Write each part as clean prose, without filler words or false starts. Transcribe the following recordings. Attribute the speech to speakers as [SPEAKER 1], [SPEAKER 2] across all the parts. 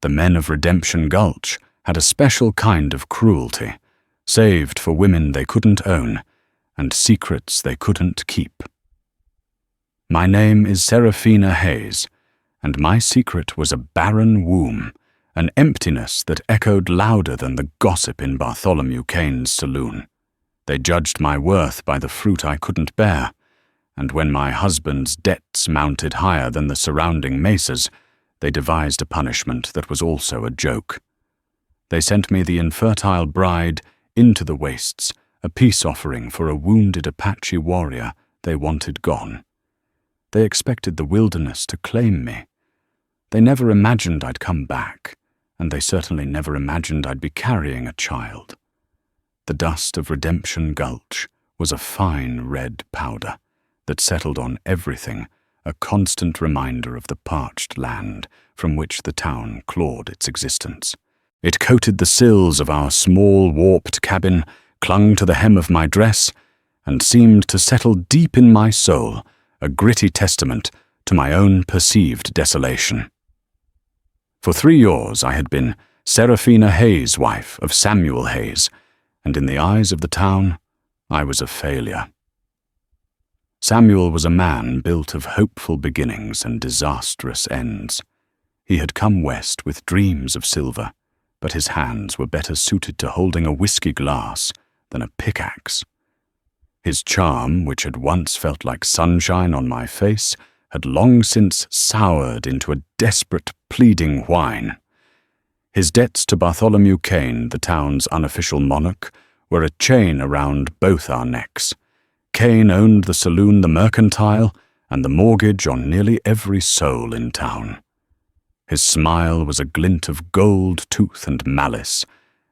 [SPEAKER 1] The men of Redemption Gulch had a special kind of cruelty, saved for women they couldn't own and secrets they couldn't keep. My name is Saraphina Hayes, and my secret was a barren womb, an emptiness that echoed louder than the gossip in Bartholomew Cain's saloon. They judged my worth by the fruit I couldn't bear, and when my husband's debts mounted higher than the surrounding mesas, they devised a punishment that was also a joke. They sent me the infertile bride into the wastes, a peace offering for a wounded Apache warrior they wanted gone. They expected the wilderness to claim me. They never imagined I'd come back, and they certainly never imagined I'd be carrying a child. The dust of Redemption Gulch was a fine red powder that settled on everything, a constant reminder of the parched land from which the town clawed its existence. It coated the sills of our small, warped cabin, clung to the hem of my dress, and seemed to settle deep in my soul, a gritty testament to my own perceived desolation. For 3 years I had been Saraphina Hayes' wife of Samuel Hayes, and in the eyes of the town, I was a failure. Samuel was a man built of hopeful beginnings and disastrous ends. He had come west with dreams of silver, but his hands were better suited to holding a whiskey glass than a pickaxe. His charm, which had once felt like sunshine on my face, had long since soured into a desperate, pleading whine. His debts to Bartholomew Cain, the town's unofficial monarch, were a chain around both our necks. Cain owned the saloon, the Mercantile, and the mortgage on nearly every soul in town. His smile was a glint of gold tooth and malice,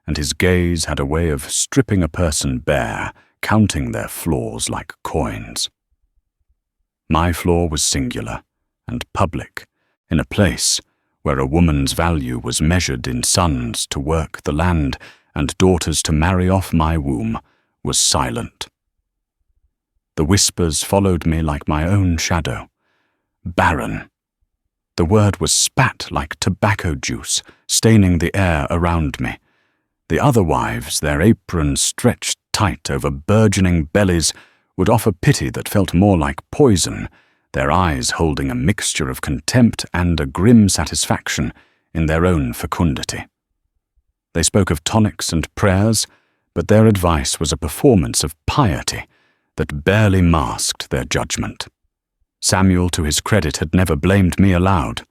[SPEAKER 1] and his gaze had a way of stripping a person bare, counting their flaws like coins. My flaw was singular and public, in a place where a woman's value was measured in sons to work the land and daughters to marry off my womb, was silent. The whispers followed me like my own shadow. Barren. The word was spat like tobacco juice, staining the air around me. The other wives, their aprons stretched tight over burgeoning bellies, would offer pity that felt more like poison, their eyes holding a mixture of contempt and a grim satisfaction in their own fecundity. They spoke of tonics and prayers, but their advice was a performance of piety that barely masked their judgment. Samuel, to his credit, had never blamed me aloud,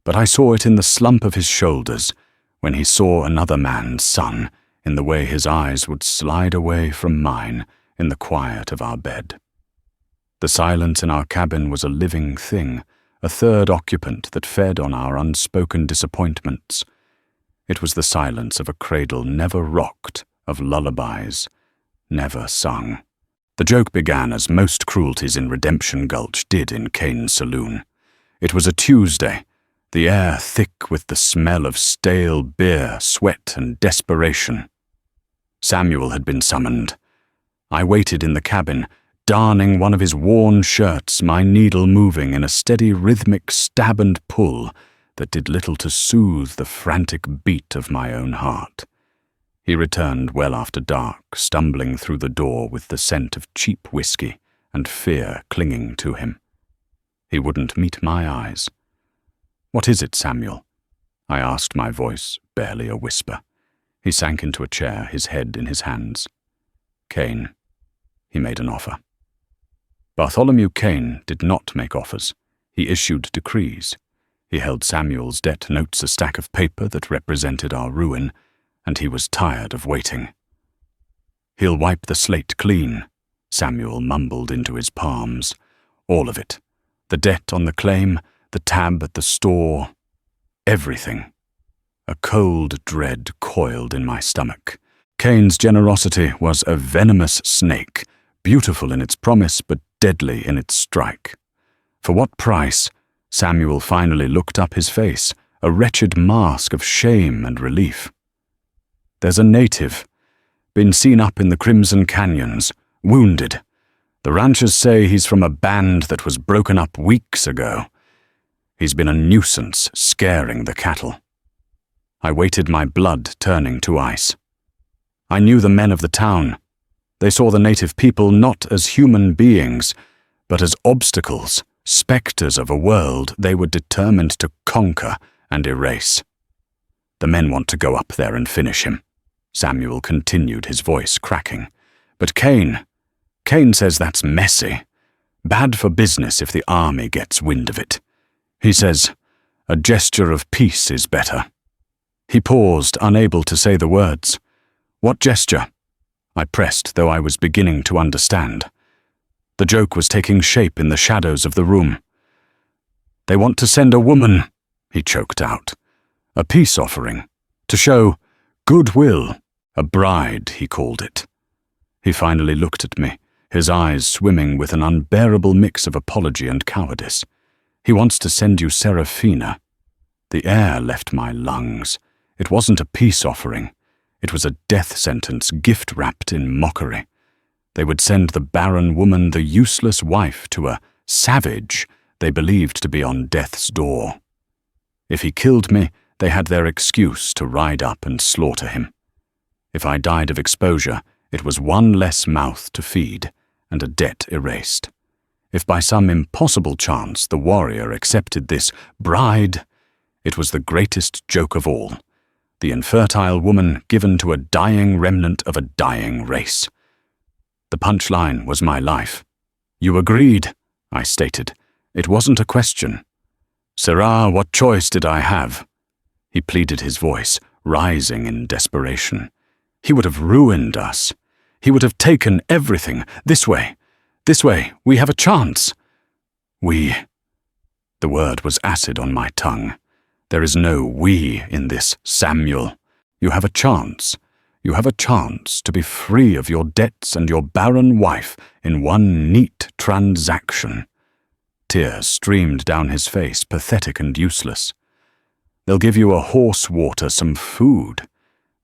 [SPEAKER 1] but I saw it in the slump of his shoulders when he saw another man's son, in the way his eyes would slide away from mine in the quiet of our bed. The silence in our cabin was a living thing, a third occupant that fed on our unspoken disappointments. It was the silence of a cradle never rocked, of lullabies never sung. The joke began as most cruelties in Redemption Gulch did in Cain's saloon. It was a Tuesday, the air thick with the smell of stale beer, sweat, and desperation. Samuel had been summoned. I waited in the cabin, darning one of his worn shirts, my needle moving in a steady rhythmic stab and pull that did little to soothe the frantic beat of my own heart. He returned well after dark, stumbling through the door with the scent of cheap whiskey and fear clinging to him. He wouldn't meet my eyes. "What is it, Samuel?" I asked, my voice barely a whisper. He sank into a chair, his head in his hands. "Cain." He made an offer. Bartholomew Cain did not make offers. He issued decrees. He held Samuel's debt notes, a stack of paper that represented our ruin, and he was tired of waiting. "He'll wipe the slate clean," Samuel mumbled into his palms. "All of it. The debt on the claim, the tab at the store, everything." A cold dread coiled in my stomach. Cain's generosity was a venomous snake, beautiful in its promise but deadly in its strike. For what price? Samuel finally looked up, his face, a wretched mask of shame and relief. "There's a native, been seen up in the Crimson Canyons, wounded. The ranchers say he's from a band that was broken up weeks ago. He's been a nuisance, scaring the cattle." I waited, my blood turning to ice. I knew the men of the town. They saw the native people not as human beings, but as obstacles, spectres of a world they were determined to conquer and erase. The men want to go up there and finish him, Samuel continued, his voice cracking. But Cain says that's messy. Bad for business if the army gets wind of it. He says a gesture of peace is better. He paused, unable to say the words. What gesture? I pressed, though I was beginning to understand. The joke was taking shape in the shadows of the room. They want to send a woman, he choked out. A peace offering, to show goodwill, a bride, he called it. He finally looked at me, his eyes swimming with an unbearable mix of apology and cowardice. He wants to send you Saraphina. The air left my lungs. It wasn't a peace offering. It was a death sentence gift-wrapped in mockery. They would send the barren woman, the useless wife, to a savage they believed to be on death's door. If he killed me, they had their excuse to ride up and slaughter him. If I died of exposure, it was one less mouth to feed and a debt erased. If by some impossible chance the warrior accepted this bride, it was the greatest joke of all. The infertile woman given to a dying remnant of a dying race. The punchline was my life. You agreed, I stated. It wasn't a question. Sarah, what choice did I have? He pleaded, his voice rising in desperation. He would have ruined us. He would have taken everything. This way, we have a chance. We. The word was acid on my tongue. There is no we in this, Samuel. You have a chance. You have a chance to be free of your debts and your barren wife in one neat transaction. Tears streamed down his face, pathetic and useless. They'll give you a horse water, some food.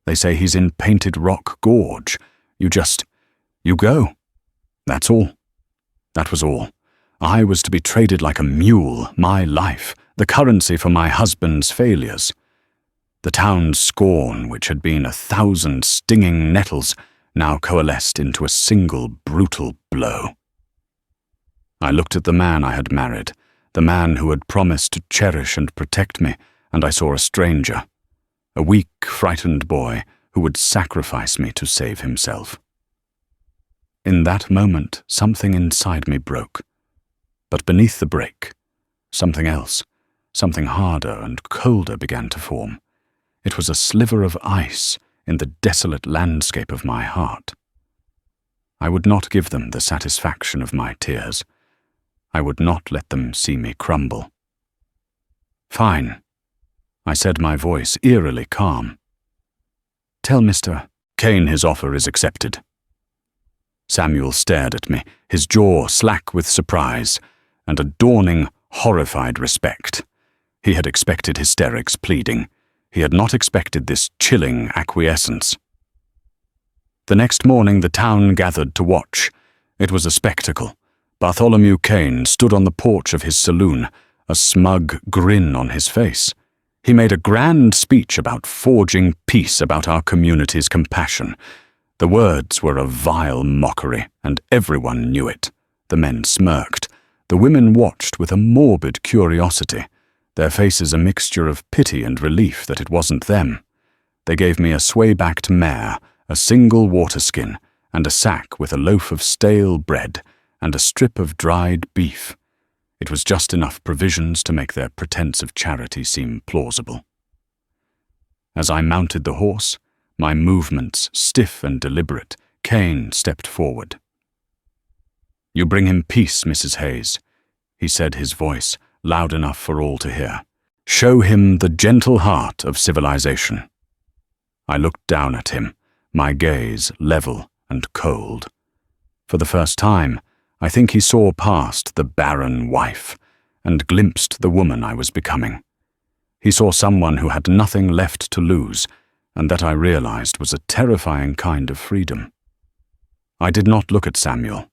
[SPEAKER 1] They say he's in Painted Rock Gorge. You go. That's all. That was all. I was to be traded like a mule, my life, the currency for my husband's failures. The town's scorn, which had been 1,000 stinging nettles, now coalesced into a single brutal blow. I looked at the man I had married, the man who had promised to cherish and protect me, and I saw a stranger, a weak, frightened boy who would sacrifice me to save himself. In that moment, something inside me broke. But beneath the break, something else, something harder and colder began to form. It was a sliver of ice in the desolate landscape of my heart. I would not give them the satisfaction of my tears. I would not let them see me crumble. Fine, I said, my voice eerily calm. Tell Mr. Cain his offer is accepted. Samuel stared at me, his jaw slack with surprise and a dawning, horrified respect. He had expected hysterics, pleading. He had not expected this chilling acquiescence. The next morning the town gathered to watch. It was a spectacle. Bartholomew Cain stood on the porch of his saloon, a smug grin on his face. He made a grand speech about forging peace, about our community's compassion. The words were a vile mockery, and everyone knew it. The men smirked. The women watched with a morbid curiosity, their faces a mixture of pity and relief that it wasn't them. They gave me a sway-backed mare, a single water skin, and a sack with a loaf of stale bread and a strip of dried beef. It was just enough provisions to make their pretense of charity seem plausible. As I mounted the horse, my movements stiff and deliberate, Cain stepped forward. You bring him peace, Mrs. Hayes, he said, his voice loud enough for all to hear. Show him the gentle heart of civilization. I looked down at him, my gaze level and cold. For the first time, I think he saw past the barren wife and glimpsed the woman I was becoming. He saw someone who had nothing left to lose, and that I realized was a terrifying kind of freedom. I did not look at Samuel.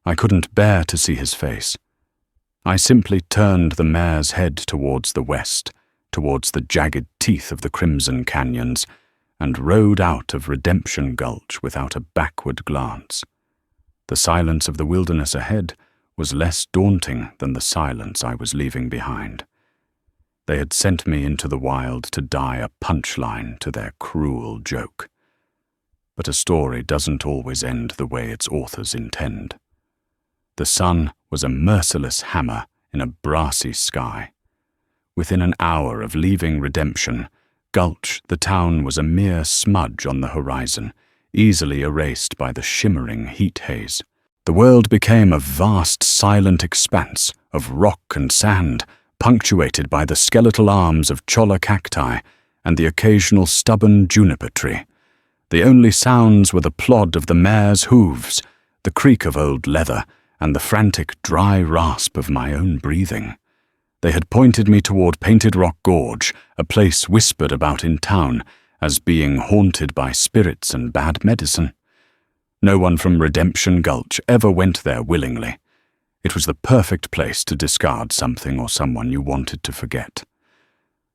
[SPEAKER 1] I couldn't bear to see his face. I simply turned the mare's head towards the west, towards the jagged teeth of the crimson canyons, and rode out of Redemption Gulch without a backward glance. The silence of the wilderness ahead was less daunting than the silence I was leaving behind. They had sent me into the wild to die a punchline to their cruel joke. But a story doesn't always end the way its authors intend. The sun was a merciless hammer in a brassy sky. Within an hour of leaving Redemption Gulch, the town was a mere smudge on the horizon, easily erased by the shimmering heat haze. The world became a vast, silent expanse of rock and sand, punctuated by the skeletal arms of cholla cacti and the occasional stubborn juniper tree. The only sounds were the plod of the mare's hooves, the creak of old leather, and the frantic, dry rasp of my own breathing. They had pointed me toward Painted Rock Gorge, a place whispered about in town as being haunted by spirits and bad medicine. No one from Redemption Gulch ever went there willingly. It was the perfect place to discard something or someone you wanted to forget.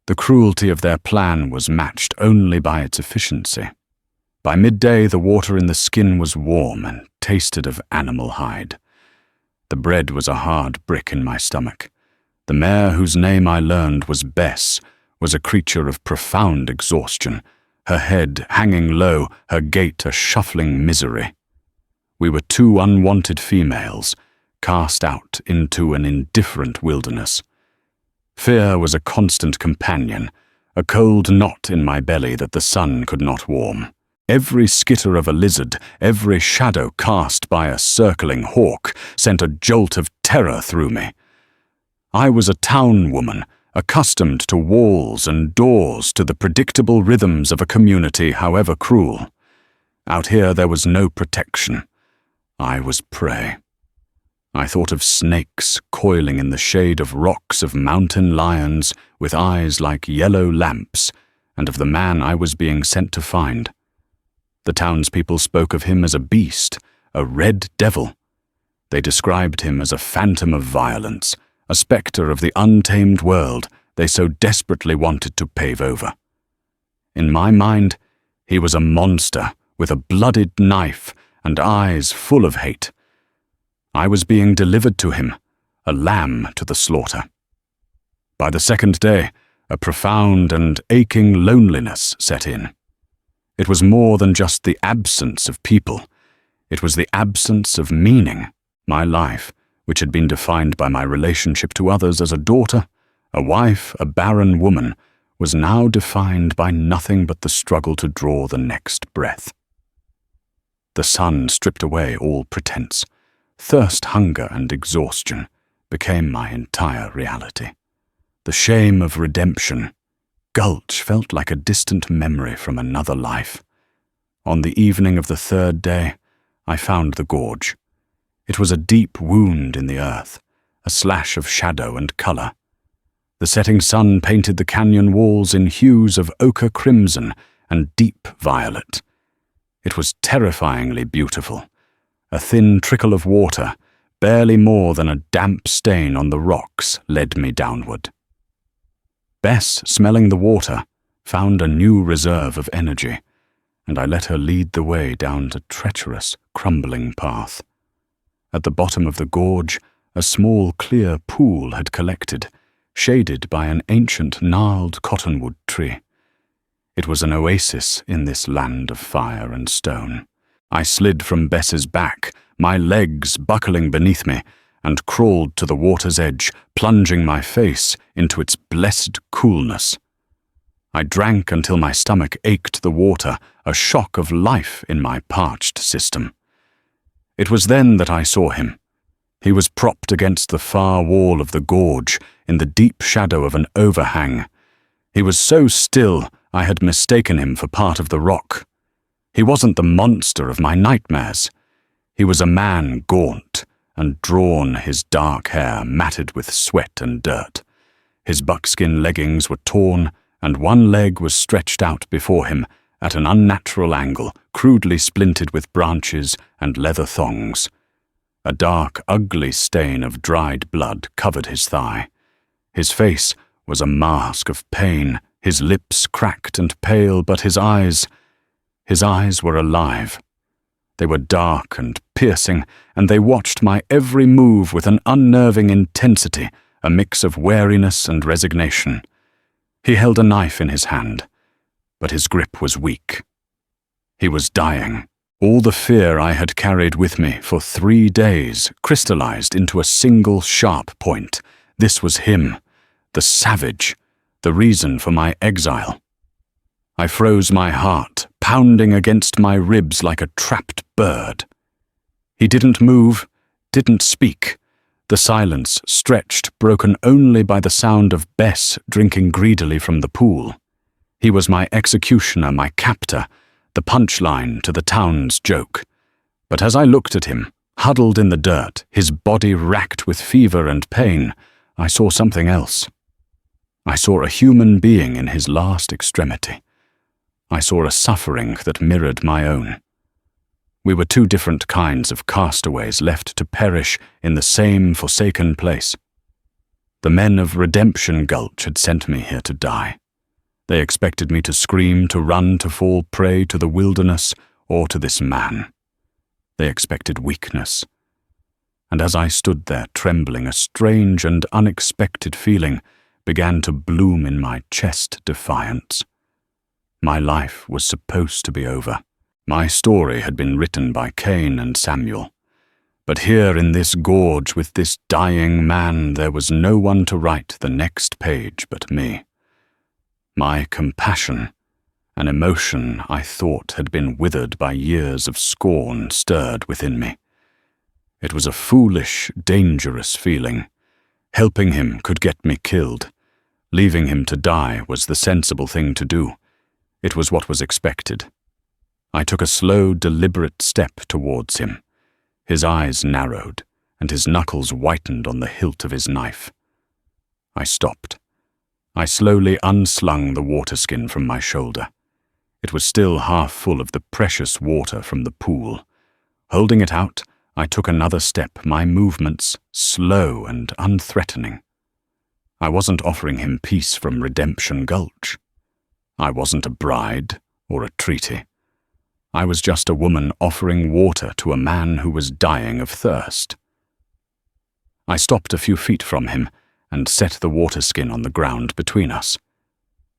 [SPEAKER 1] The cruelty of their plan was matched only by its efficiency. By midday, the water in the skin was warm and tasted of animal hide. The bread was a hard brick in my stomach. The mare whose name I learned was Bess was a creature of profound exhaustion, her head hanging low, her gait a shuffling misery. We were two unwanted females, cast out into an indifferent wilderness. Fear was a constant companion, a cold knot in my belly that the sun could not warm. Every skitter of a lizard, every shadow cast by a circling hawk sent a jolt of terror through me. I was a town woman, accustomed to walls and doors, to the predictable rhythms of a community, however cruel. Out here there was no protection. I was prey. I thought of snakes coiling in the shade of rocks, of mountain lions with eyes like yellow lamps, and of the man I was being sent to find. The townspeople spoke of him as a beast, a red devil. They described him as a phantom of violence, a spectre of the untamed world they so desperately wanted to pave over. In my mind, he was a monster with a blooded knife and eyes full of hate. I was being delivered to him, a lamb to the slaughter. By the second day, a profound and aching loneliness set in. It was more than just the absence of people. It was the absence of meaning. My life, which had been defined by my relationship to others as a daughter, a wife, a barren woman, was now defined by nothing but the struggle to draw the next breath. The sun stripped away all pretense. Thirst, hunger, and exhaustion became my entire reality. The shame of redemption. Gulch felt like a distant memory from another life. On the evening of the third day, I found the gorge. It was a deep wound in the earth, a slash of shadow and color. The setting sun painted the canyon walls in hues of ochre crimson and deep violet. It was terrifyingly beautiful. A thin trickle of water, barely more than a damp stain on the rocks, led me downward. Bess, smelling the water, found a new reserve of energy, and I let her lead the way down the treacherous, crumbling path. At the bottom of the gorge, a small, clear pool had collected, shaded by an ancient, gnarled cottonwood tree. It was an oasis in this land of fire and stone. I slid from Bess's back, my legs buckling beneath me, and crawled to the water's edge, plunging my face into its blessed coolness. I drank until my stomach ached the water, a shock of life in my parched system. It was then that I saw him. He was propped against the far wall of the gorge, in the deep shadow of an overhang. He was so still I had mistaken him for part of the rock. He wasn't the monster of my nightmares. He was a man gaunt and drawn, his dark hair matted with sweat and dirt. His buckskin leggings were torn, and one leg was stretched out before him at an unnatural angle, crudely splintered with branches and leather thongs. A dark, ugly stain of dried blood covered his thigh. His face was a mask of pain, his lips cracked and pale, but his eyes were alive. They were dark and piercing, and they watched my every move with an unnerving intensity, a mix of wariness and resignation. He held a knife in his hand, but his grip was weak. He was dying. All the fear I had carried with me for 3 days crystallized into a single sharp point. This was him, the savage, the reason for my exile. I froze my heart, pounding against my ribs like a trapped bird. He didn't move, didn't speak. The silence stretched, broken only by the sound of Bess drinking greedily from the pool. He was my executioner, my captor, the punchline to the town's joke. But as I looked at him, huddled in the dirt, his body racked with fever and pain, I saw something else. I saw a human being in his last extremity. I saw a suffering that mirrored my own. We were 2 different kinds of castaways left to perish in the same forsaken place. The men of Redemption Gulch had sent me here to die. They expected me to scream, to run, to fall prey to the wilderness or to this man. They expected weakness. And as I stood there trembling, a strange and unexpected feeling began to bloom in my chest, defiance. My life was supposed to be over. My story had been written by Cain and Samuel. But here in this gorge with this dying man, there was no one to write the next page but me. My compassion, an emotion I thought had been withered by years of scorn, stirred within me. It was a foolish, dangerous feeling. Helping him could get me killed. Leaving him to die was the sensible thing to do. It was what was expected. I took a slow, deliberate step towards him. His eyes narrowed, and his knuckles whitened on the hilt of his knife. I stopped. I slowly unslung the water skin from my shoulder. It was still half full of the precious water from the pool. Holding it out, I took another step, my movements slow and unthreatening. I wasn't offering him peace from Redemption Gulch. I wasn't a bride or a treaty. I was just a woman offering water to a man who was dying of thirst. I stopped a few feet from him and set the water skin on the ground between us.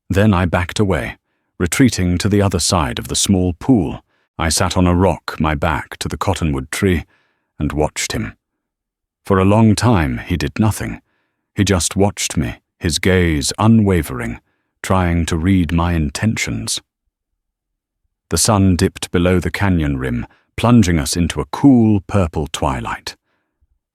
[SPEAKER 1] Then I backed away, retreating to the other side of the small pool. I sat on a rock, my back to the cottonwood tree, and watched him. For a long time he did nothing. He just watched me, his gaze unwavering, trying to read my intentions. The sun dipped below the canyon rim, plunging us into a cool purple twilight.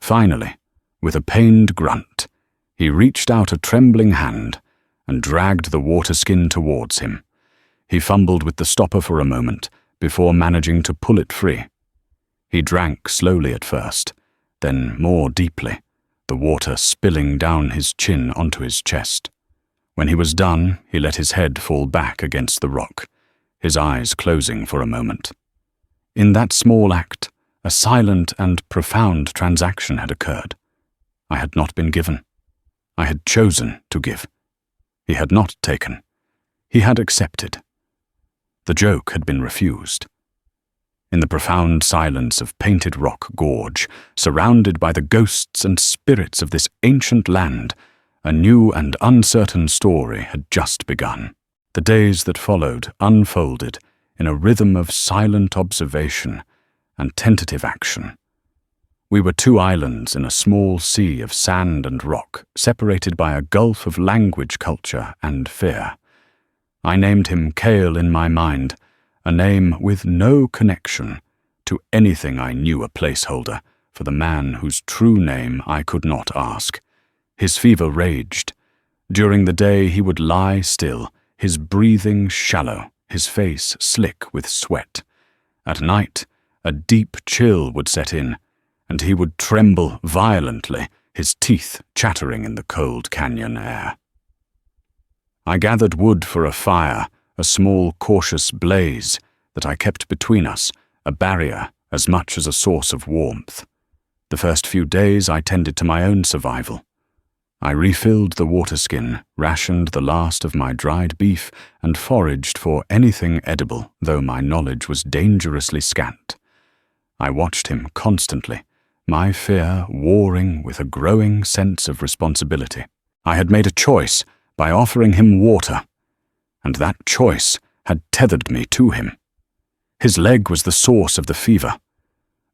[SPEAKER 1] Finally, with a pained grunt, he reached out a trembling hand and dragged the water skin towards him. He fumbled with the stopper for a moment before managing to pull it free. He drank slowly at first, then more deeply, the water spilling down his chin onto his chest. When he was done, he let his head fall back against the rock, his eyes closing for a moment. In that small act, a silent and profound transaction had occurred. I had not been given. I had chosen to give. He had not taken. He had accepted. The joke had been refused. In the profound silence of Painted Rock Gorge, surrounded by the ghosts and spirits of this ancient land, a new and uncertain story had just begun. The days that followed unfolded in a rhythm of silent observation and tentative action. We were 2 islands in a small sea of sand and rock, separated by a gulf of language, culture, and fear. I named him Cale in my mind, a name with no connection to anything I knew, a placeholder for the man whose true name I could not ask. His fever raged. During the day he would lie still, his breathing shallow, his face slick with sweat. At night, a deep chill would set in, and he would tremble violently, his teeth chattering in the cold canyon air. I gathered wood for a fire, a small cautious blaze that I kept between us, a barrier as much as a source of warmth. The first few days I tended to my own survival. I refilled the water skin, rationed the last of my dried beef, and foraged for anything edible, though my knowledge was dangerously scant. I watched him constantly, my fear warring with a growing sense of responsibility. I had made a choice by offering him water, and that choice had tethered me to him. His leg was the source of the fever.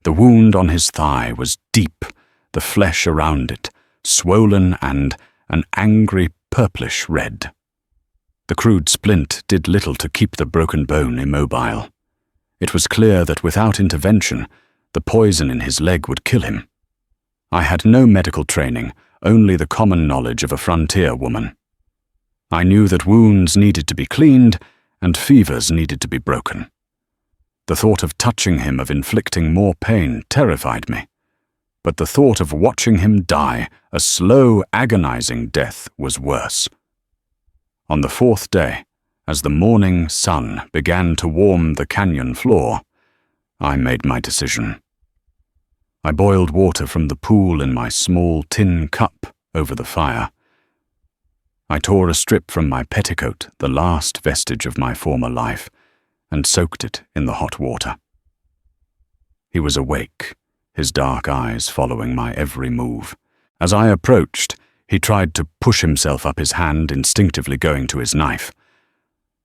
[SPEAKER 1] The wound on his thigh was deep, the flesh around it swollen and an angry purplish red. The crude splint did little to keep the broken bone immobile. It was clear that without intervention, the poison in his leg would kill him. I had no medical training, only the common knowledge of a frontier woman. I knew that wounds needed to be cleaned and fevers needed to be broken. The thought of touching him, of inflicting more pain, terrified me. But the thought of watching him die, a slow, agonizing death, was worse. On the fourth day, as the morning sun began to warm the canyon floor, I made my decision. I boiled water from the pool in my small tin cup over the fire. I tore a strip from my petticoat, the last vestige of my former life, and soaked it in the hot water. He was awake, his dark eyes following my every move. As I approached, he tried to push himself up, his hand instinctively going to his knife.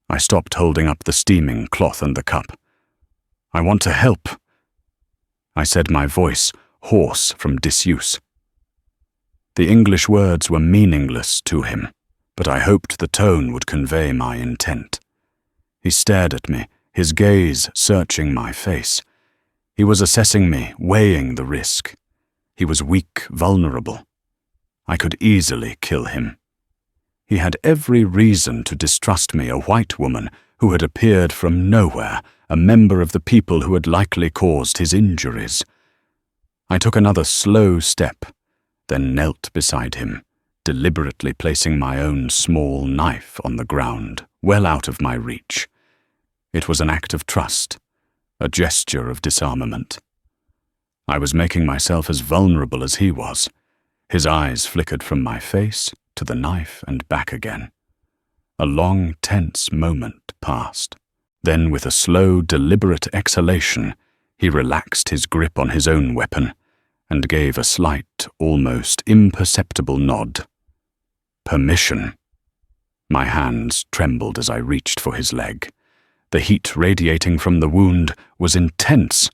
[SPEAKER 1] I stopped holding up the steaming cloth and the cup. "I want to help," I said, my voice hoarse from disuse. The English words were meaningless to him, but I hoped the tone would convey my intent. He stared at me, his gaze searching my face. He was assessing me, weighing the risk. He was weak, vulnerable. I could easily kill him. He had every reason to distrust me, a white woman who had appeared from nowhere, a member of the people who had likely caused his injuries. I took another slow step, then knelt beside him, deliberately placing my own small knife on the ground, well out of my reach. It was an act of trust, a gesture of disarmament. I was making myself as vulnerable as he was. His eyes flickered from my face to the knife and back again. A long, tense moment passed. Then, with a slow, deliberate exhalation, he relaxed his grip on his own weapon and gave a slight, almost imperceptible nod. Permission. My hands trembled as I reached for his leg. The heat radiating from the wound was intense.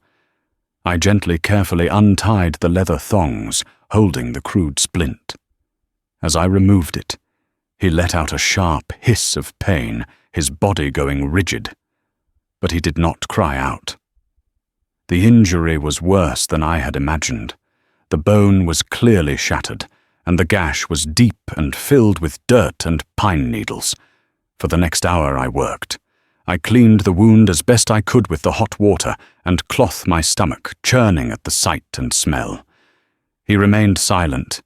[SPEAKER 1] I gently, carefully untied the leather thongs, holding the crude splint. As I removed it, he let out a sharp hiss of pain, his body going rigid. But he did not cry out. The injury was worse than I had imagined. The bone was clearly shattered, and the gash was deep and filled with dirt and pine needles. For the next hour I worked. I cleaned the wound as best I could with the hot water and clothed my stomach, churning at the sight and smell. He remained silent,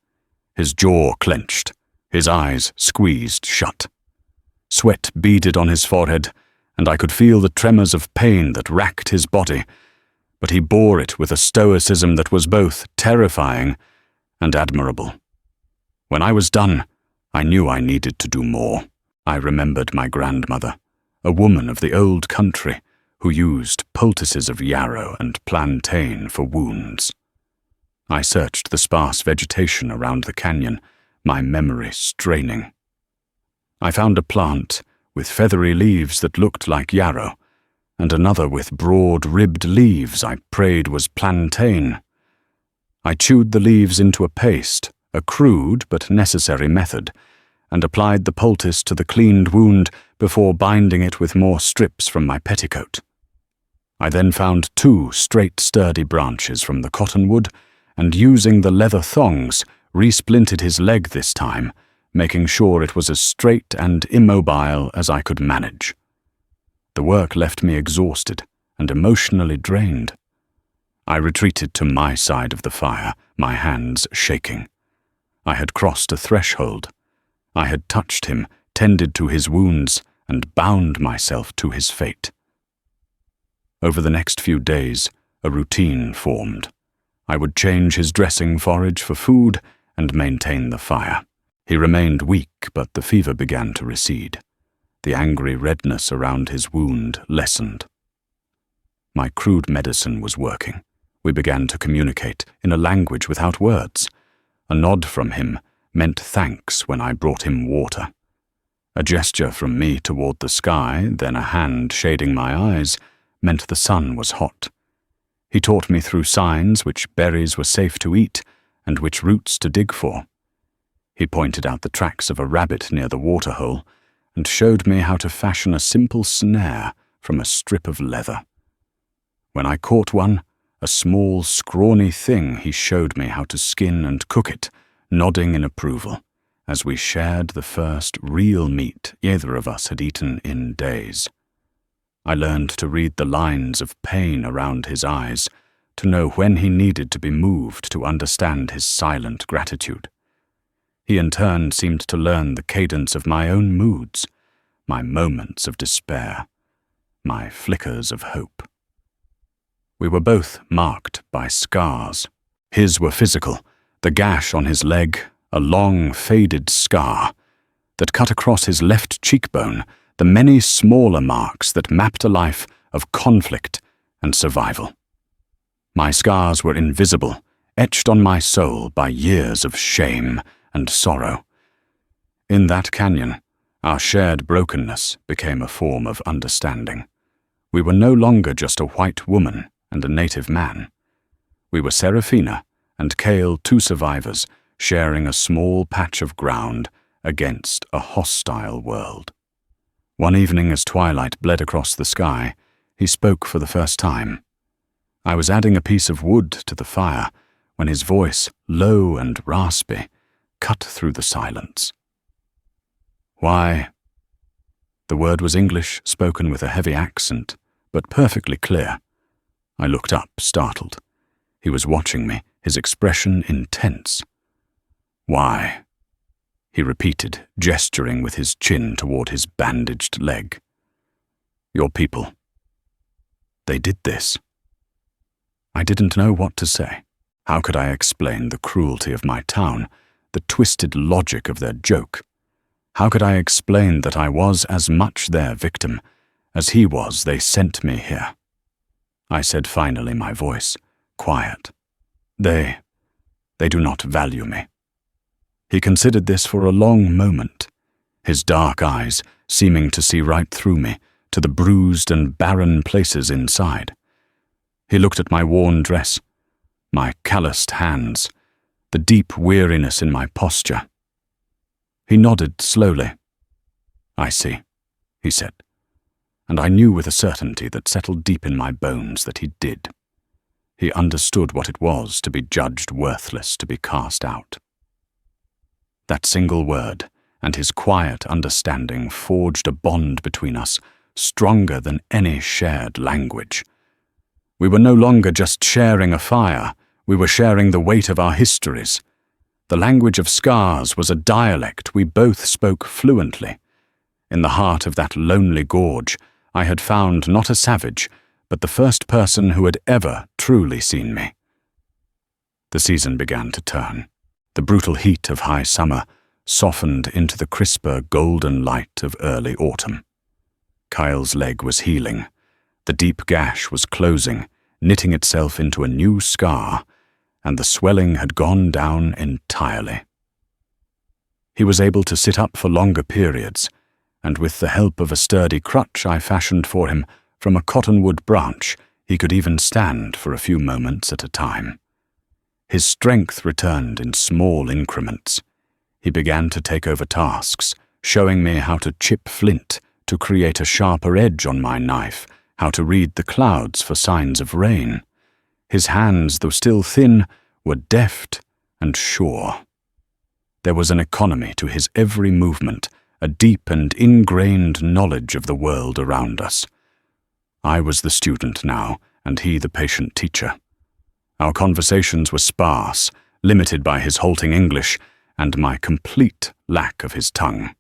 [SPEAKER 1] his jaw clenched, his eyes squeezed shut. Sweat beaded on his forehead, and I could feel the tremors of pain that racked his body, but he bore it with a stoicism that was both terrifying and admirable. When I was done, I knew I needed to do more. I remembered my grandmother, a woman of the old country who used poultices of yarrow and plantain for wounds. I searched the sparse vegetation around the canyon, my memory straining. I found a plant with feathery leaves that looked like yarrow, and another with broad-ribbed leaves I prayed was plantain. I chewed the leaves into a paste, a crude but necessary method, and applied the poultice to the cleaned wound before binding it with more strips from my petticoat. I then found 2 straight, sturdy branches from the cottonwood, and using the leather thongs, resplinted his leg this time, making sure it was as straight and immobile as I could manage. The work left me exhausted and emotionally drained. I retreated to my side of the fire, my hands shaking. I had crossed a threshold. I had touched him, tended to his wounds, and bound myself to his fate. Over the next few days, a routine formed. I would change his dressing forage for food and maintain the fire. He remained weak, but the fever began to recede. The angry redness around his wound lessened. My crude medicine was working. We began to communicate in a language without words. A nod from him meant thanks when I brought him water. A gesture from me toward the sky, then a hand shading my eyes, meant the sun was hot. He taught me through signs which berries were safe to eat and which roots to dig for. He pointed out the tracks of a rabbit near the waterhole and showed me how to fashion a simple snare from a strip of leather. When I caught one, a small, scrawny thing, he showed me how to skin and cook it, nodding in approval, as we shared the first real meat either of us had eaten in days. I learned to read the lines of pain around his eyes, to know when he needed to be moved, to understand his silent gratitude. He in turn seemed to learn the cadence of my own moods, my moments of despair, my flickers of hope. We were both marked by scars. His were physical, the gash on his leg, a long, faded scar that cut across his left cheekbone, the many smaller marks that mapped a life of conflict and survival. My scars were invisible, etched on my soul by years of shame and sorrow. In that canyon, our shared brokenness became a form of understanding. We were no longer just a white woman and a native man. We were Saraphina and Kale, two survivors, sharing a small patch of ground against a hostile world. One evening as twilight bled across the sky, he spoke for the first time. I was adding a piece of wood to the fire when his voice, low and raspy, cut through the silence. Why? The word was English, spoken with a heavy accent, but perfectly clear. I looked up, startled. He was watching me, his expression intense. Why? He repeated, gesturing with his chin toward his bandaged leg. Your people. They did this. I didn't know what to say. How could I explain the cruelty of my town, the twisted logic of their joke? How could I explain that I was as much their victim as he was they sent me here? I said finally, my voice quiet. They do not value me. He considered this for a long moment, his dark eyes seeming to see right through me, to the bruised and barren places inside. He looked at my worn dress, my calloused hands, the deep weariness in my posture. He nodded slowly. I see, he said, and I knew with a certainty that settled deep in my bones that he did. He understood what it was to be judged worthless, to be cast out. That single word and his quiet understanding forged a bond between us, stronger than any shared language. We were no longer just sharing a fire, we were sharing the weight of our histories. The language of scars was a dialect we both spoke fluently. In the heart of that lonely gorge, I had found not a savage, but the first person who had ever truly seen me. The season began to turn. The brutal heat of high summer softened into the crisper golden light of early autumn. Kyle's leg was healing. The deep gash was closing, knitting itself into a new scar, and the swelling had gone down entirely. He was able to sit up for longer periods, and with the help of a sturdy crutch I fashioned for him from a cottonwood branch, he could even stand for a few moments at a time. His strength returned in small increments. He began to take over tasks, showing me how to chip flint, to create a sharper edge on my knife, how to read the clouds for signs of rain. His hands, though still thin, were deft and sure. There was an economy to his every movement, a deep and ingrained knowledge of the world around us. I was the student now, and he the patient teacher. Our conversations were sparse, limited by his halting English and my complete lack of his tongue.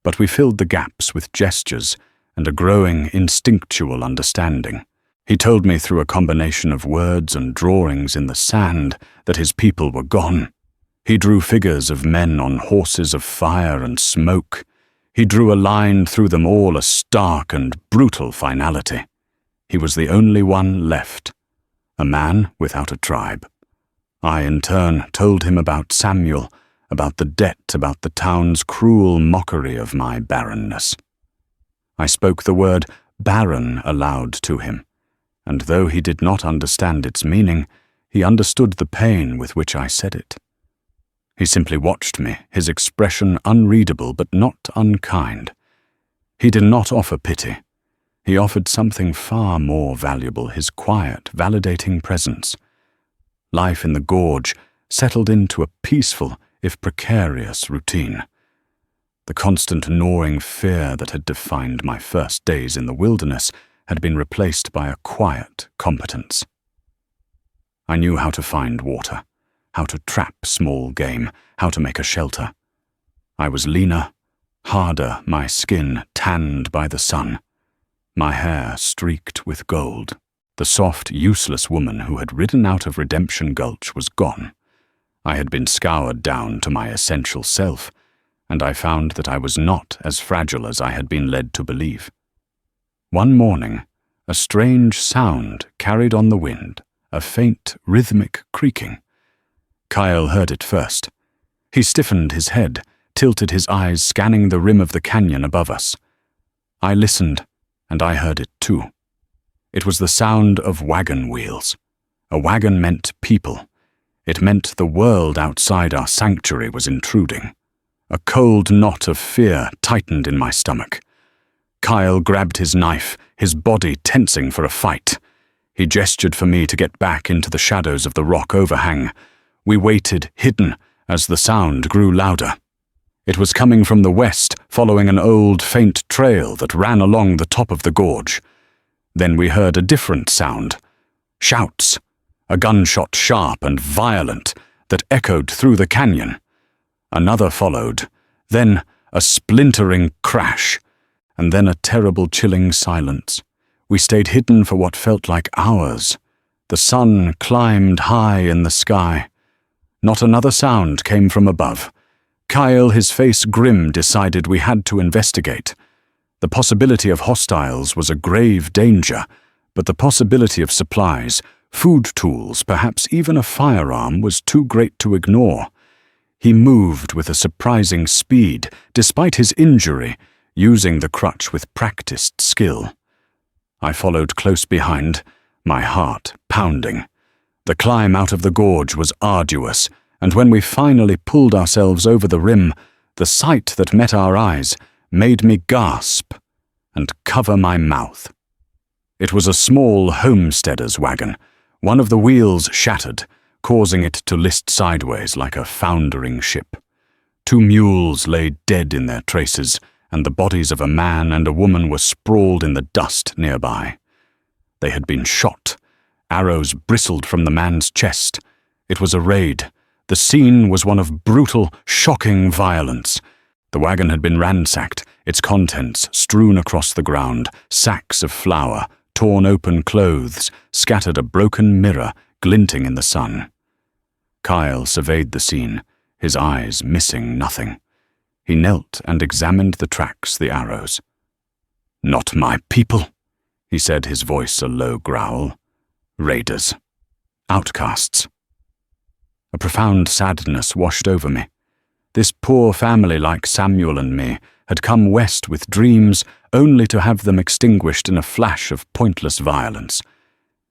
[SPEAKER 1] But we filled the gaps with gestures and a growing instinctual understanding. He told me through a combination of words and drawings in the sand that his people were gone. He drew figures of men on horses of fire and smoke. He drew a line through them all, a stark and brutal finality. He was the only one left, a man without a tribe. I, in turn, told him about Samuel, about the debt, about the town's cruel mockery of my barrenness. I spoke the word barren aloud to him, and though he did not understand its meaning, he understood the pain with which I said it. He simply watched me, his expression unreadable but not unkind. He did not offer pity. He offered something far more valuable, his quiet, validating presence. Life in the gorge settled into a peaceful, if precarious, routine. The constant gnawing fear that had defined my first days in the wilderness had been replaced by a quiet competence. I knew how to find water, how to trap small game, how to make a shelter. I was leaner, harder, my skin tanned by the sun, my hair streaked with gold. The soft, useless woman who had ridden out of Redemption Gulch was gone. I had been scoured down to my essential self, and I found that I was not as fragile as I had been led to believe. One morning, a strange sound carried on the wind, a faint, rhythmic creaking. Kyle heard it first. He stiffened his head, tilted his eyes scanning the rim of the canyon above us. I listened, and I heard it too. It was the sound of wagon wheels. A wagon meant people. It meant the world outside our sanctuary was intruding. A cold knot of fear tightened in my stomach. Kyle grabbed his knife, his body tensing for a fight. He gestured for me to get back into the shadows of the rock overhang. We waited, hidden, as the sound grew louder. It was coming from the west, following an old, faint trail that ran along the top of the gorge. Then we heard a different sound. Shouts. A gunshot sharp and violent that echoed through the canyon. Another followed. Then a splintering crash. And then a terrible chilling silence. We stayed hidden for what felt like hours. The sun climbed high in the sky. Not another sound came from above. Kyle, his face grim, decided we had to investigate. The possibility of hostiles was a grave danger, but the possibility of supplies, food tools, perhaps even a firearm was too great to ignore. He moved with a surprising speed, despite his injury, using the crutch with practiced skill. I followed close behind, my heart pounding. The climb out of the gorge was arduous, and when we finally pulled ourselves over the rim, the sight that met our eyes made me gasp and cover my mouth. It was a small homesteader's wagon. One of the wheels shattered, causing it to list sideways like a foundering ship. 2 mules lay dead in their traces, and the bodies of a man and a woman were sprawled in the dust nearby. They had been shot. Arrows bristled from the man's chest. It was a raid. The scene was one of brutal, shocking violence. The wagon had been ransacked, its contents strewn across the ground, sacks of flour, torn open clothes, scattered a broken mirror glinting in the sun. Kyle surveyed the scene, his eyes missing nothing. He knelt and examined the tracks, the arrows. "Not my people," he said, his voice a low growl. "Raiders. Outcasts." A profound sadness washed over me. This poor family, like Samuel and me, had come west with dreams only to have them extinguished in a flash of pointless violence.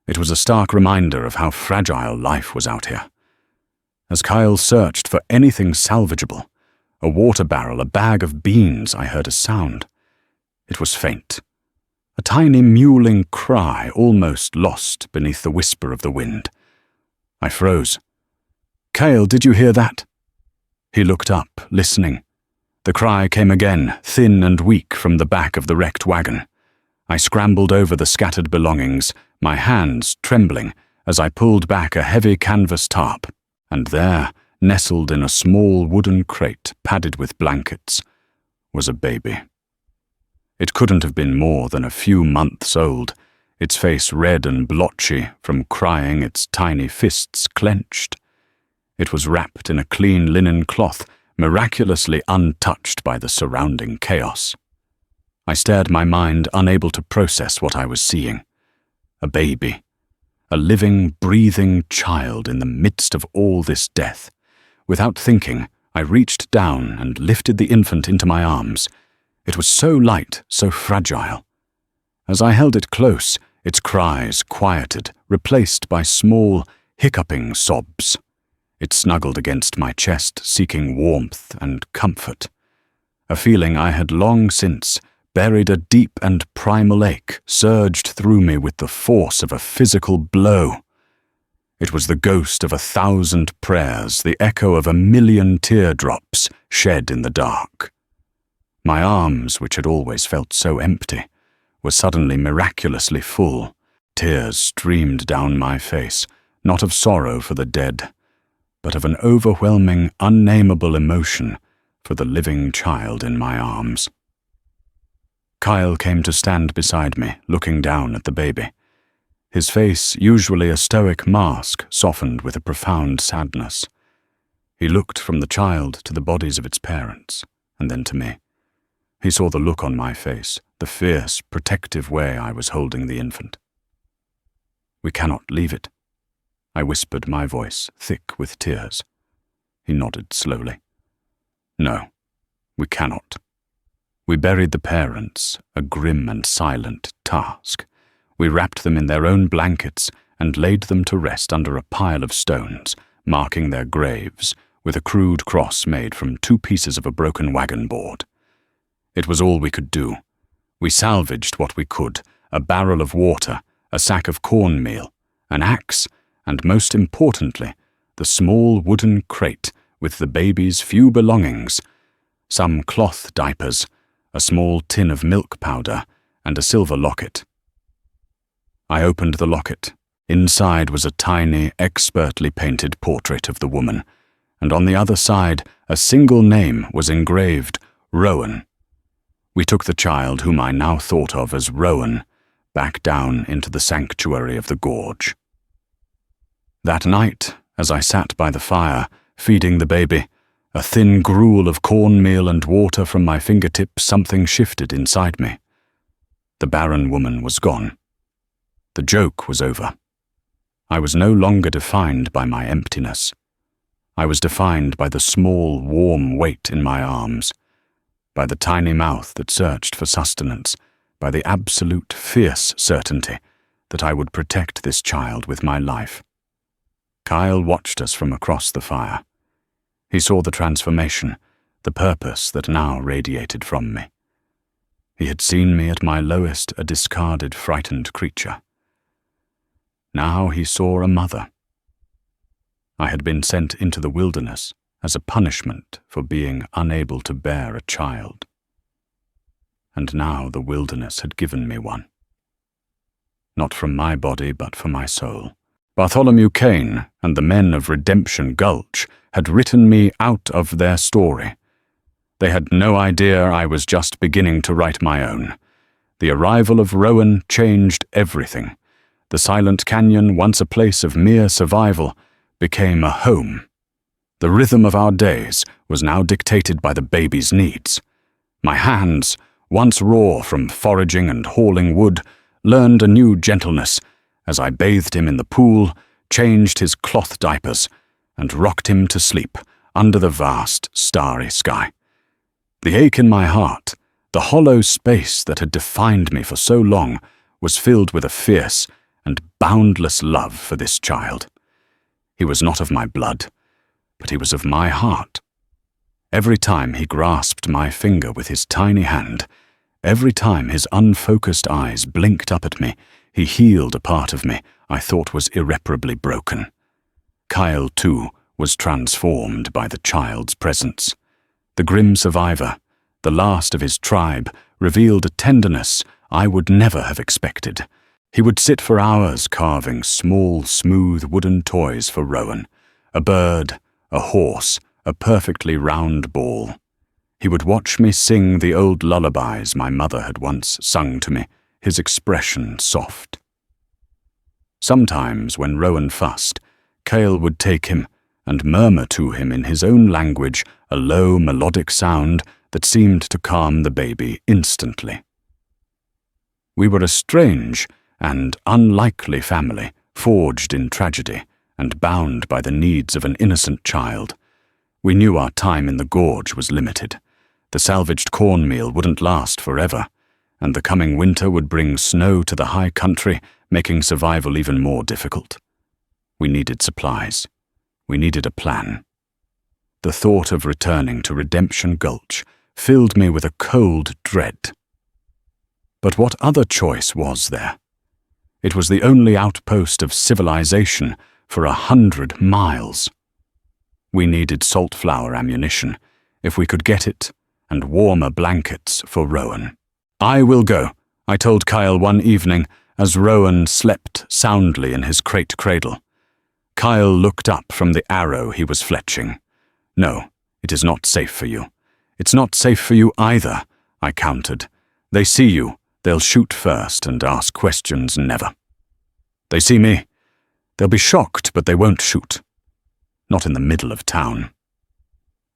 [SPEAKER 1] It was a stark reminder of how fragile life was out here. As Kyle searched for anything salvageable, a water barrel, a bag of beans, I heard a sound. It was faint. A tiny mewling cry almost lost beneath the whisper of the wind. I froze. "Kyle, did you hear that?" He looked up, listening. The cry came again, thin and weak from the back of the wrecked wagon. I scrambled over the scattered belongings, my hands trembling as I pulled back a heavy canvas tarp, and there, nestled in a small wooden crate padded with blankets, was a baby. It couldn't have been more than a few months old, its face red and blotchy from crying, its tiny fists clenched. It was wrapped in a clean linen cloth, miraculously untouched by the surrounding chaos. I stared my mind, unable to process what I was seeing. A baby. A living, breathing child in the midst of all this death. Without thinking, I reached down and lifted the infant into my arms. It was so light, so fragile. As I held it close, its cries quieted, replaced by small, hiccuping sobs. It snuggled against my chest, seeking warmth and comfort. A feeling I had long since buried a deep and primal ache surged through me with the force of a physical blow. It was the ghost of 1,000 prayers, the echo of 1,000,000 teardrops shed in the dark. My arms, which had always felt so empty, were suddenly miraculously full. Tears streamed down my face, not of sorrow for the dead, but of an overwhelming, unnameable emotion for the living child in my arms. Kyle came to stand beside me, looking down at the baby. His face, usually a stoic mask, softened with a profound sadness. He looked from the child to the bodies of its parents, and then to me. He saw the look on my face, the fierce, protective way I was holding the infant. "We cannot leave it," I whispered, my voice thick with tears. He nodded slowly. "No, we cannot." We buried the parents, a grim and silent task. We wrapped them in their own blankets and laid them to rest under a pile of stones, marking their graves with a crude cross made from 2 pieces of a broken wagon board. It was all we could do. We salvaged what we could: a barrel of water, a sack of cornmeal, an axe, and most importantly, the small wooden crate with the baby's few belongings, some cloth diapers, a small tin of milk powder, and a silver locket. I opened the locket. Inside was a tiny, expertly painted portrait of the woman, and on the other side a single name was engraved: Rowan. We took the child, whom I now thought of as Rowan, back down into the sanctuary of the gorge. That night, as I sat by the fire, feeding the baby, a thin gruel of cornmeal and water from my fingertips, something shifted inside me. The barren woman was gone. The joke was over. I was no longer defined by my emptiness. I was defined by the small, warm weight in my arms, by the tiny mouth that searched for sustenance, by the absolute, fierce certainty that I would protect this child with my life. Kyle watched us from across the fire. He saw the transformation, the purpose that now radiated from me. He had seen me at my lowest, a discarded, frightened creature. Now he saw a mother. I had been sent into the wilderness as a punishment for being unable to bear a child. And now the wilderness had given me one. Not from my body, but for my soul. Bartholomew Kane and the men of Redemption Gulch had written me out of their story. They had no idea I was just beginning to write my own. The arrival of Rowan changed everything. The silent canyon, once a place of mere survival, became a home. The rhythm of our days was now dictated by the baby's needs. My hands, once raw from foraging and hauling wood, learned a new gentleness as I bathed him in the pool, changed his cloth diapers, and rocked him to sleep under the vast, starry sky. The ache in my heart, the hollow space that had defined me for so long, was filled with a fierce and boundless love for this child. He was not of my blood, but he was of my heart. Every time he grasped my finger with his tiny hand, every time his unfocused eyes blinked up at me, he healed a part of me I thought was irreparably broken. Kyle, too, was transformed by the child's presence. The grim survivor, the last of his tribe, revealed a tenderness I would never have expected. He would sit for hours carving small, smooth wooden toys for Rowan, a bird, a horse, a perfectly round ball. He would watch me sing the old lullabies my mother had once sung to me, his expression soft. Sometimes, when Rowan fussed, Kyle would take him and murmur to him in his own language a low melodic sound that seemed to calm the baby instantly. We were a strange and unlikely family, forged in tragedy and bound by the needs of an innocent child. We knew our time in the gorge was limited. The salvaged cornmeal wouldn't last forever, and the coming winter would bring snow to the high country, making survival even more difficult. We needed supplies. We needed a plan. The thought of returning to Redemption Gulch filled me with a cold dread. But what other choice was there? It was the only outpost of civilization for 100 miles. We needed salt flour ammunition, if we could get it, and warmer blankets for Rowan. "I will go," I told Kyle one evening as Rowan slept soundly in his crate cradle. Kyle looked up from the arrow he was fletching. "No, it is not safe for you. It's not safe for you either," I countered. "They see you, they'll shoot first and ask questions never. They see me, they'll be shocked, but they won't shoot. Not in the middle of town."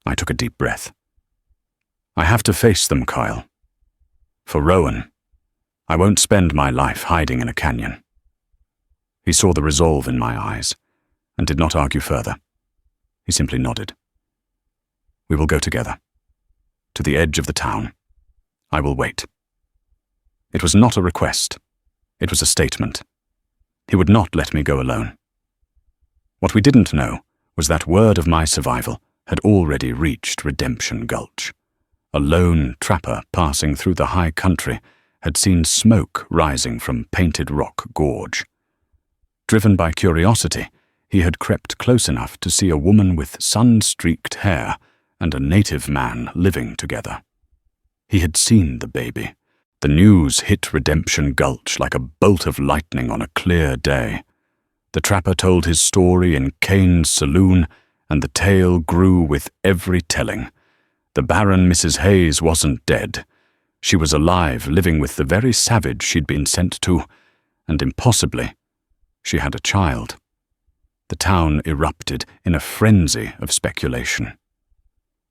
[SPEAKER 1] I took a deep breath. "I have to face them, Kyle. For Rowan, I won't spend my life hiding in a canyon." He saw the resolve in my eyes and did not argue further. He simply nodded. "We will go together. To the edge of the town. I will wait." It was not a request. It was a statement. He would not let me go alone. What we didn't know was that word of my survival had already reached Redemption Gulch. A lone trapper passing through the high country had seen smoke rising from Painted Rock Gorge. Driven by curiosity, he had crept close enough to see a woman with sun-streaked hair and a native man living together. He had seen the baby. The news hit Redemption Gulch like a bolt of lightning on a clear day. The trapper told his story in Kane's saloon, and the tale grew with every telling. The barren Mrs. Hayes wasn't dead. She was alive, living with the very savage she'd been sent to, and impossibly, she had a child. The town erupted in a frenzy of speculation.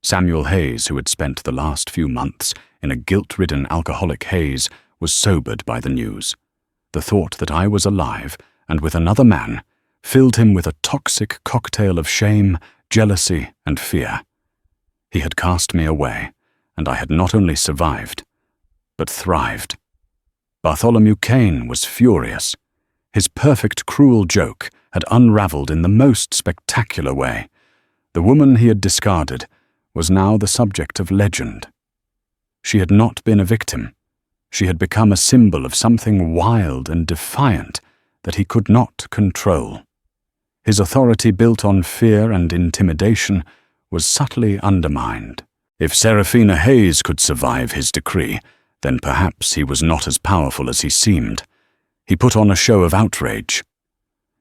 [SPEAKER 1] Samuel Hayes, who had spent the last few months in a guilt-ridden alcoholic haze, was sobered by the news. The thought that I was alive and with another man filled him with a toxic cocktail of shame, jealousy, and fear. He had cast me away, and I had not only survived, but thrived. Bartholomew Kane was furious. His perfect cruel joke had unraveled in the most spectacular way. The woman he had discarded was now the subject of legend. She had not been a victim. She had become a symbol of something wild and defiant that he could not control. His authority, built on fear and intimidation, was subtly undermined. If Saraphina Hayes could survive his decree, then perhaps he was not as powerful as he seemed. He put on a show of outrage.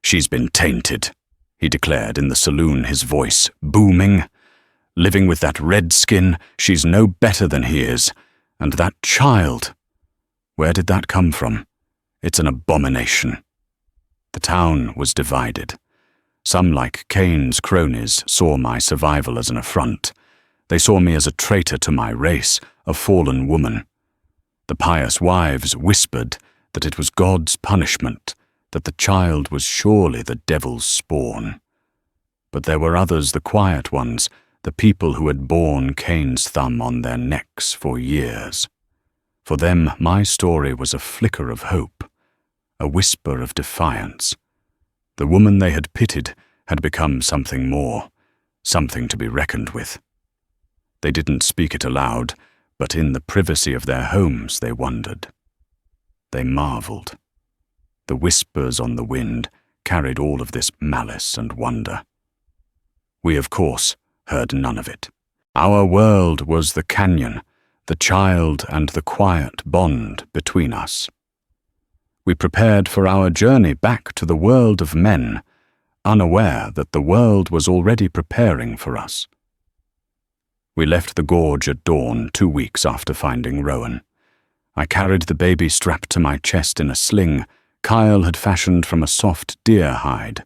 [SPEAKER 1] "She's been tainted," he declared in the saloon, his voice booming. "Living with that red skin, she's no better than he is. And that child, where did that come from? It's an abomination." The town was divided. Some, like Kane's cronies, saw my survival as an affront. They saw me as a traitor to my race, a fallen woman. The pious wives whispered that it was God's punishment, that the child was surely the devil's spawn. But there were others, the quiet ones, the people who had borne Kane's thumb on their necks for years. For them, my story was a flicker of hope, a whisper of defiance. The woman they had pitied had become something more, something to be reckoned with. They didn't speak it aloud, but in the privacy of their homes they wondered. They marveled. The whispers on the wind carried all of this malice and wonder. We, of course, heard none of it. Our world was the canyon, the child and the quiet bond between us. We prepared for our journey back to the world of men, unaware that the world was already preparing for us. We left the gorge at dawn 2 weeks after finding Rowan. I carried the baby strapped to my chest in a sling Kyle had fashioned from a soft deer hide.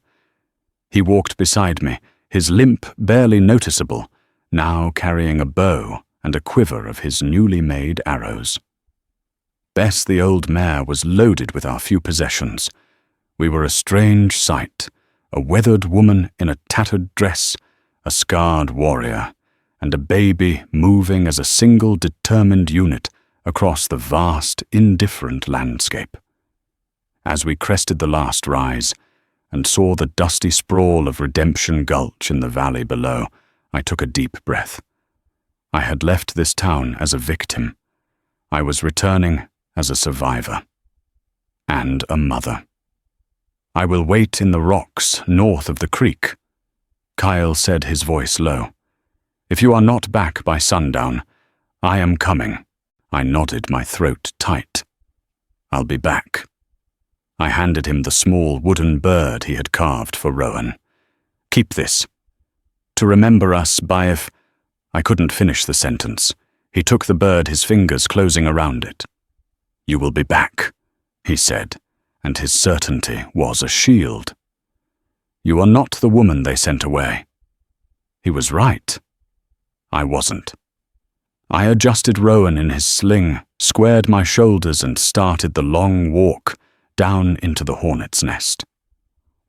[SPEAKER 1] He walked beside me, his limp barely noticeable, now carrying a bow and a quiver of his newly made arrows. Bess the old mare was loaded with our few possessions. We were a strange sight, a weathered woman in a tattered dress, a scarred warrior, and a baby moving as a single determined unit across the vast, indifferent landscape. As we crested the last rise and saw the dusty sprawl of Redemption Gulch in the valley below, I took a deep breath. I had left this town as a victim. I was returning as a survivor. And a mother. "I will wait in the rocks north of the creek," Kyle said, his voice low. "If you are not back by sundown, I am coming." I nodded, my throat tight. "I'll be back." I handed him the small wooden bird he had carved for Rowan. "Keep this. To remember us by if—" I couldn't finish the sentence. He took the bird, his fingers closing around it. "You will be back," he said, and his certainty was a shield. "You are not the woman they sent away." He was right. I wasn't. I adjusted Rowan in his sling, squared my shoulders, and started the long walk down into the hornet's nest.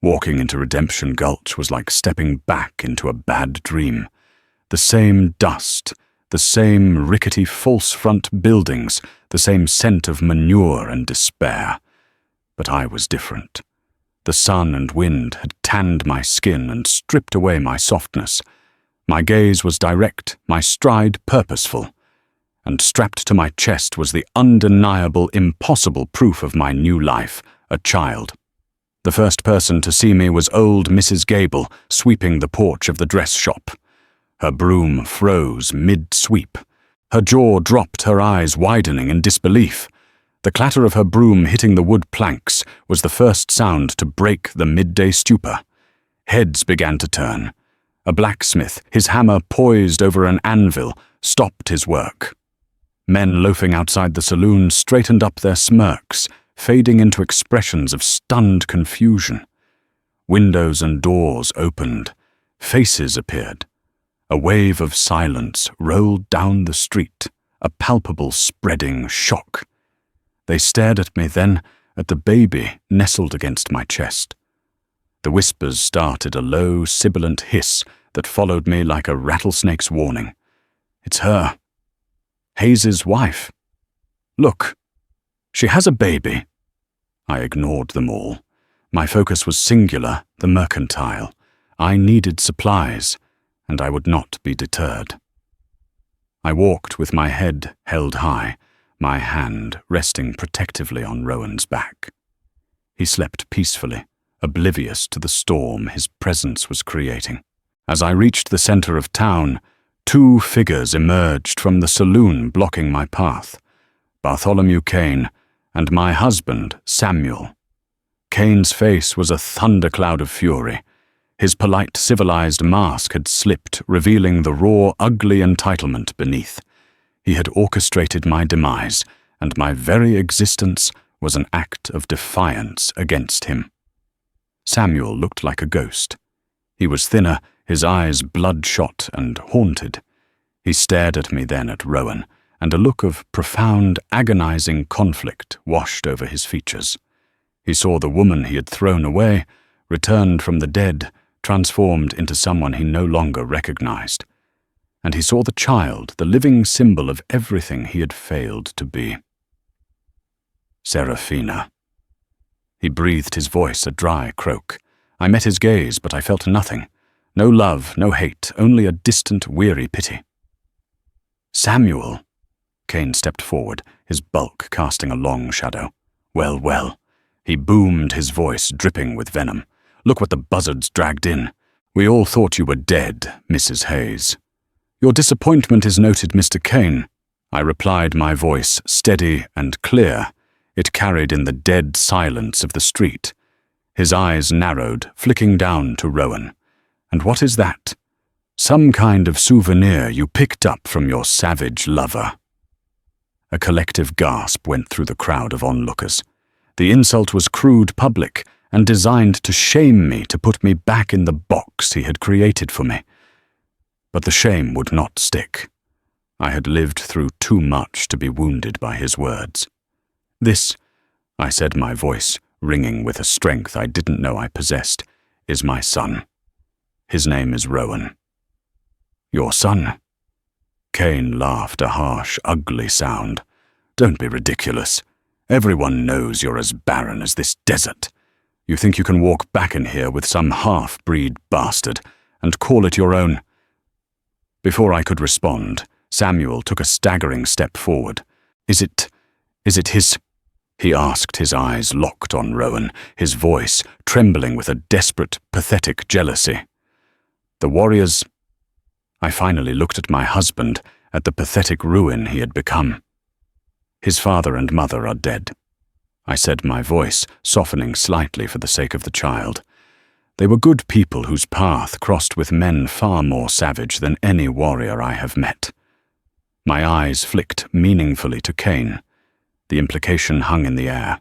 [SPEAKER 1] Walking into Redemption Gulch was like stepping back into a bad dream. The same dust, the same rickety false front buildings, the same scent of manure and despair. But I was different. The sun and wind had tanned my skin and stripped away my softness. My gaze was direct, my stride purposeful, and strapped to my chest was the undeniable, impossible proof of my new life, a child. The first person to see me was old Mrs. Gable, sweeping the porch of the dress shop. Her broom froze mid-sweep. Her jaw dropped, her eyes widening in disbelief. The clatter of her broom hitting the wood planks was the first sound to break the midday stupor. Heads began to turn. A blacksmith, his hammer poised over an anvil, stopped his work. Men loafing outside the saloon straightened up their smirks, fading into expressions of stunned confusion. Windows and doors opened. Faces appeared. A wave of silence rolled down the street, a palpable spreading shock. They stared at me, then at the baby nestled against my chest. The whispers started a low, sibilant hiss that followed me like a rattlesnake's warning. "It's her. Hayes's wife. Look, she has a baby." I ignored them all. My focus was singular, the mercantile. I needed supplies, and I would not be deterred. I walked with my head held high, my hand resting protectively on Rowan's back. He slept peacefully, oblivious to the storm his presence was creating. As I reached the center of town, two figures emerged from the saloon blocking my path: Bartholomew Kane and my husband, Samuel. Kane's face was a thundercloud of fury. His polite, civilized mask had slipped, revealing the raw, ugly entitlement beneath. He had orchestrated my demise, and my very existence was an act of defiance against him. Samuel looked like a ghost. He was thinner, his eyes bloodshot and haunted. He stared at me, then at Rowan, and a look of profound, agonizing conflict washed over his features. He saw the woman he had thrown away, returned from the dead, transformed into someone he no longer recognized. And he saw the child, the living symbol of everything he had failed to be. Saraphina. He breathed, his voice a dry croak. I met his gaze, but I felt nothing. No love, no hate, only a distant, weary pity. "Samuel." Kane stepped forward, his bulk casting a long shadow. "Well, well." He boomed, his voice dripping with venom. "Look what the buzzards dragged in. We all thought you were dead, Mrs. Hayes." "Your disappointment is noted, Mr. Kane," I replied, my voice steady and clear. It carried in the dead silence of the street. His eyes narrowed, flicking down to Rowan. "And what is that?" "Some kind of souvenir you picked up from your savage lover." A collective gasp went through the crowd of onlookers. The insult was crude, public, and designed to shame me, to put me back in the box he had created for me. But the shame would not stick. I had lived through too much to be wounded by his words. "This," I said, my voice ringing with a strength I didn't know I possessed, "is my son. His name is Rowan." "Your son?" Cain laughed, a harsh, ugly sound. "Don't be ridiculous. Everyone knows you're as barren as this desert. You think you can walk back in here with some half-breed bastard and call it your own?" Before I could respond, Samuel took a staggering step forward. Is it his?" he asked, his eyes locked on Rowan, his voice trembling with a desperate, pathetic jealousy. "The warriors—" I finally looked at my husband, at the pathetic ruin he had become. "His father and mother are dead," I said, my voice softening slightly for the sake of the child. "They were good people whose path crossed with men far more savage than any warrior I have met." My eyes flicked meaningfully to Cain. The implication hung in the air.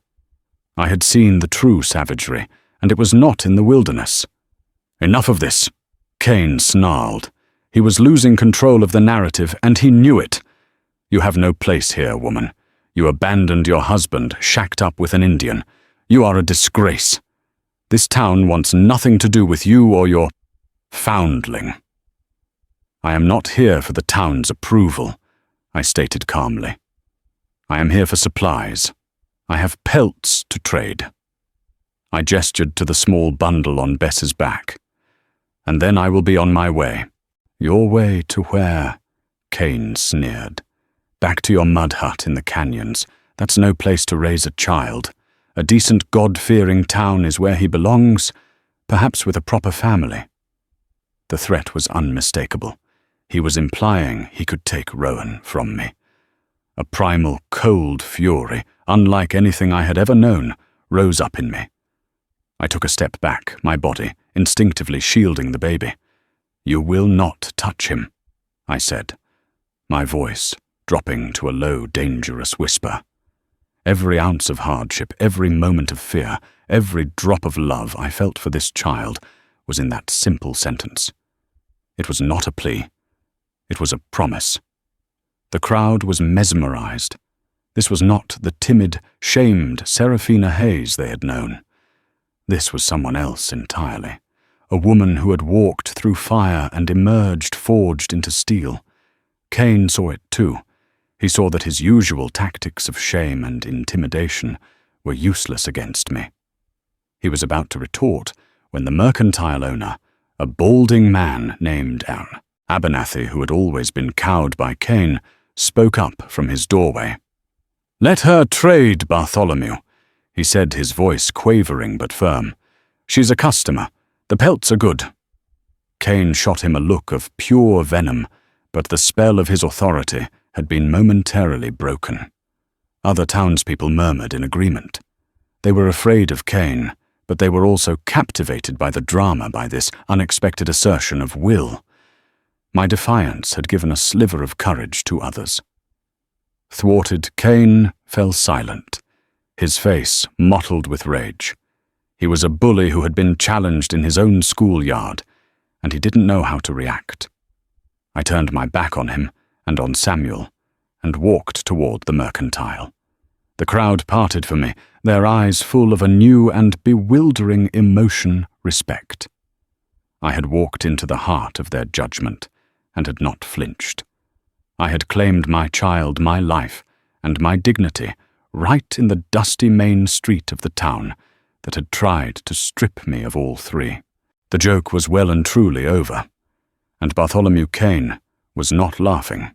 [SPEAKER 1] I had seen the true savagery, and it was not in the wilderness. "Enough of this," Cain snarled. He was losing control of the narrative, and he knew it. "You have no place here, woman. You abandoned your husband, shacked up with an Indian. You are a disgrace. This town wants nothing to do with you or your foundling." "I am not here for the town's approval," I stated calmly. "I am here for supplies. I have pelts to trade." I gestured to the small bundle on Bess's back. "And then I will be on my way." "Your way to where?" Cain sneered. "Back to your mud hut in the canyons. That's no place to raise a child. A decent, God-fearing town is where he belongs, perhaps with a proper family." The threat was unmistakable. He was implying he could take Rowan from me. A primal, cold fury, unlike anything I had ever known, rose up in me. I took a step back, my body instinctively shielding the baby. "You will not touch him," I said, my voice dropping to a low, dangerous whisper. Every ounce of hardship, every moment of fear, every drop of love I felt for this child was in that simple sentence. It was not a plea. It was a promise. The crowd was mesmerized. This was not the timid, shamed Saraphina Hayes they had known. This was someone else entirely. A woman who had walked through fire and emerged forged into steel. Cain saw it too. He saw that his usual tactics of shame and intimidation were useless against me. He was about to retort when the mercantile owner, a balding man named Abernathy, who had always been cowed by Cain, spoke up from his doorway. "Let her trade, Bartholomew," he said, his voice quavering but firm. "She's a customer. The pelts are good." Cain shot him a look of pure venom, but the spell of his authority had been momentarily broken. Other townspeople murmured in agreement. They were afraid of Cain, but they were also captivated by the drama, by this unexpected assertion of will. My defiance had given a sliver of courage to others. Thwarted, Cain fell silent, his face mottled with rage. He was a bully who had been challenged in his own schoolyard, and he didn't know how to react. I turned my back on him and on Samuel, and walked toward the mercantile. The crowd parted for me, their eyes full of a new and bewildering emotion, respect. I had walked into the heart of their judgment, and had not flinched. I had claimed my child, my life, and my dignity, right in the dusty main street of the town that had tried to strip me of all three. The joke was well and truly over, and Bartholomew Cain was not laughing.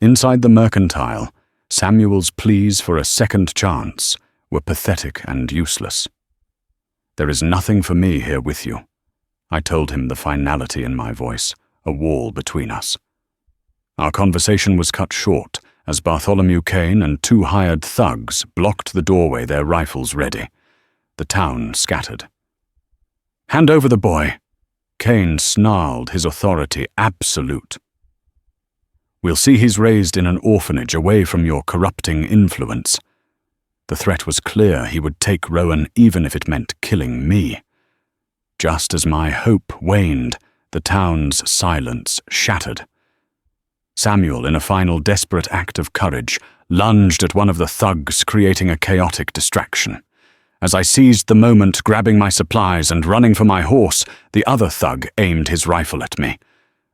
[SPEAKER 1] Inside the mercantile, Samuel's pleas for a second chance were pathetic and useless. "There is nothing for me here with you," I told him, the finality in my voice, a wall between us. Our conversation was cut short as Bartholomew Cain and two hired thugs blocked the doorway, their rifles ready. The town scattered. "Hand over the boy," Cain snarled, his authority absolute. "We'll see he's raised in an orphanage away from your corrupting influence." The threat was clear. He would take Rowan even if it meant killing me. Just as my hope waned, the town's silence shattered. Samuel, in a final desperate act of courage, lunged at one of the thugs, creating a chaotic distraction. As I seized the moment, grabbing my supplies and running for my horse, the other thug aimed his rifle at me.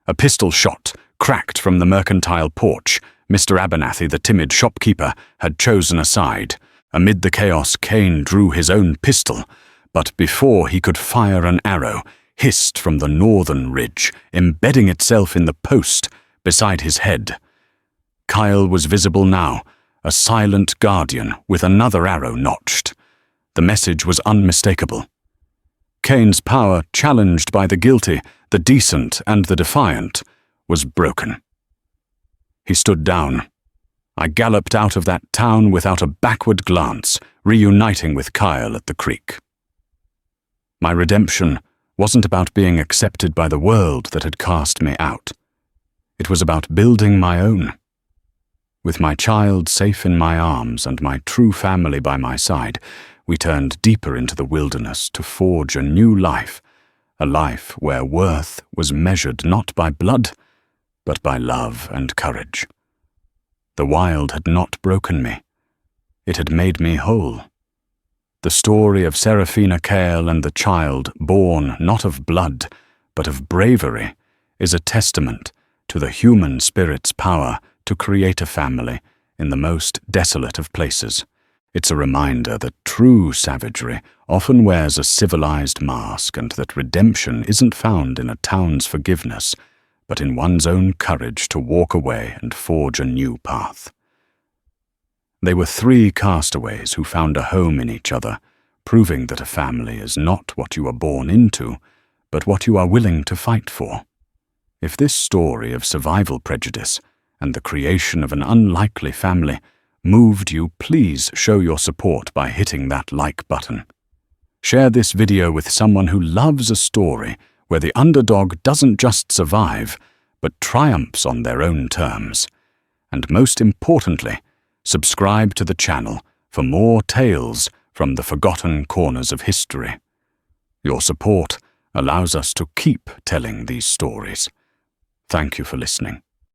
[SPEAKER 1] A pistol shot cracked from the mercantile porch. Mr. Abernathy, the timid shopkeeper, had chosen a side. Amid the chaos, Cain drew his own pistol, but before he could fire an arrow, hissed from the northern ridge, embedding itself in the post beside his head. Kyle was visible now, a silent guardian with another arrow notched. The message was unmistakable. Cain's power, challenged by the guilty, the decent, and the defiant, was broken. He stood down. I galloped out of that town without a backward glance, reuniting with Kyle at the creek. My redemption wasn't about being accepted by the world that had cast me out. It was about building my own. With my child safe in my arms and my true family by my side, we turned deeper into the wilderness to forge a new life, a life where worth was measured not by blood, but by love and courage. The wild had not broken me. It had made me whole. The story of Saraphina Kale and the child, born not of blood, but of bravery, is a testament to the human spirit's power to create a family in the most desolate of places. It's a reminder that true savagery often wears a civilized mask, and that redemption isn't found in a town's forgiveness, but in one's own courage to walk away and forge a new path. They were 3 castaways who found a home in each other, proving that a family is not what you are born into, but what you are willing to fight for. If this story of survival prejudice and the creation of an unlikely family moved you, please show your support by hitting that like button. Share this video with someone who loves a story where the underdog doesn't just survive, but triumphs on their own terms. And most importantly, subscribe to the channel for more tales from the forgotten corners of history. Your support allows us to keep telling these stories. Thank you for listening.